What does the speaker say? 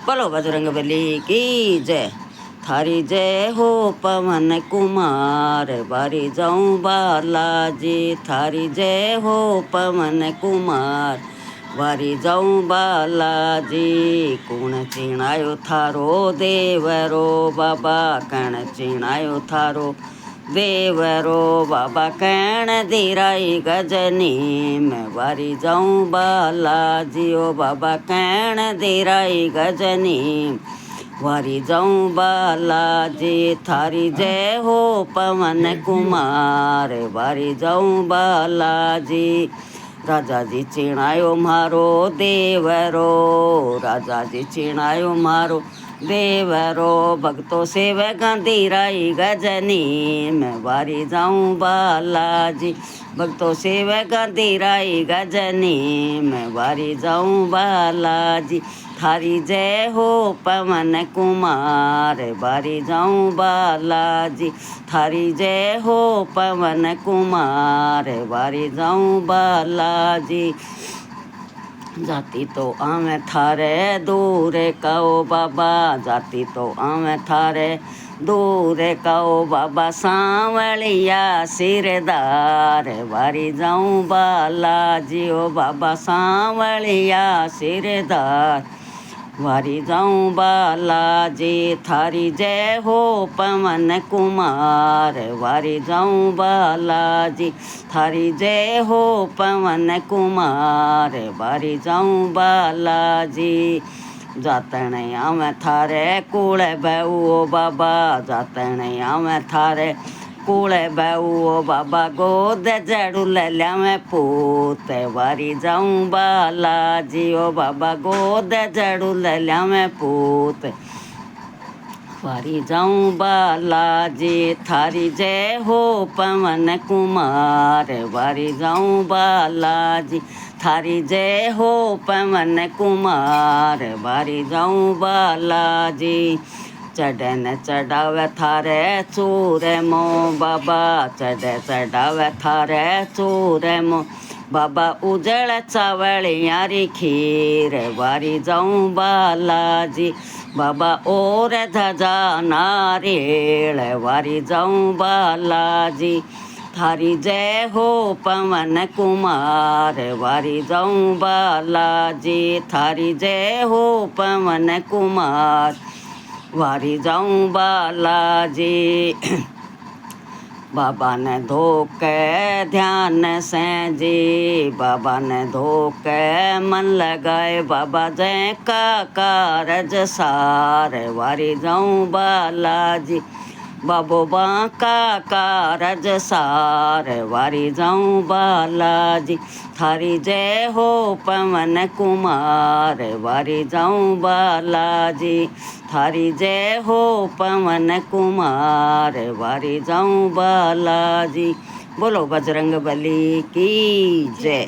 बोलो बजरंगबली की जय। थारी जय हो पवन कुमार, बारी जाऊं बालाजी। थारी जय हो पवन कुमार, वारी जाऊं बालाजी। कुण चिणायो थारो देवरो बाबा, कण चिणायो थारो देवरो बाबा। कण धीराई गजनी, मैं वारी जाऊं बालाजी। ओ बाबा कण धीराई गजनी, वारी जाऊं बालाजी। थारी जय हो पवन कुमार, वारी जाऊं बालाजी। राजा जी चिणायो मारो देवरो, राजा जी चिणायो मारो देवरो। भक्तों सेवक धीराई गजनी, मैं वारी जाऊं बालाजी। भक्तों सेवक धीराई गजनी, मैं वारी जाऊं बालाजी। थारी जय हो पवन कुमार, वारी जाऊं बालाजी। थारी जय हो पवन कुमार, वारी जाऊं बालाजी। जाति तो आवे थारे दूर कहो बाबा, जाति तो आवे थारे दूर कहो बाबा। सांवलिया सिरदार, वारी जाऊं बालाजी। ओ बाबा सांवलिया सिरदार, वारी जाऊं बालाजी। थारी जय हो पवन कुमार, वारी जाऊं बालाजी। थारी जय हो पवन कुमार, वारी जाऊं बालाजी। जातन आवे थारे कूल बहु बाबा, जातन आवे थारे कूल बहु बाबा। गोद जड़ू ल्यावे पूत, वारी जाऊं बालाजी। ओ बाबा गोद जड़ू ल्यावे पूत, वारी जाऊं बालाजी। थारी जय हो पवन कुमार, वारी जाऊं बालाजी। थारी जय हो पवन कुमार, वारी जाऊं बालाजी। चढ़न चढ़ावे थारे चूर मो बाबा, चढ़ चढ़ावे थारे चूर मो बाबा। उजड़ चावलियारी खीर, वारी जाऊं बालाजी। बाबा और ध्वजा नारियल, वारी जाऊं बालाजी। थारी जय हो पवन कुमार, वारी जाऊं बालाजी। थारी जय हो पवन कुमार, वारी जाऊं बालाजी। बाबा ने धोके ध्यान से जी, बाबा ने धोके मन लगाए बाबा। जय का कारज सार, वारी जाऊं बालाजी। बाबो बांका कारज सार, वारी जाऊं बालाजी। थारी जय हो पवन कुमार, वारी जाऊं बालाजी। थारी जय हो पवन कुमार, वारी जाऊं बालाजी। बोलो बजरंगबली की जय।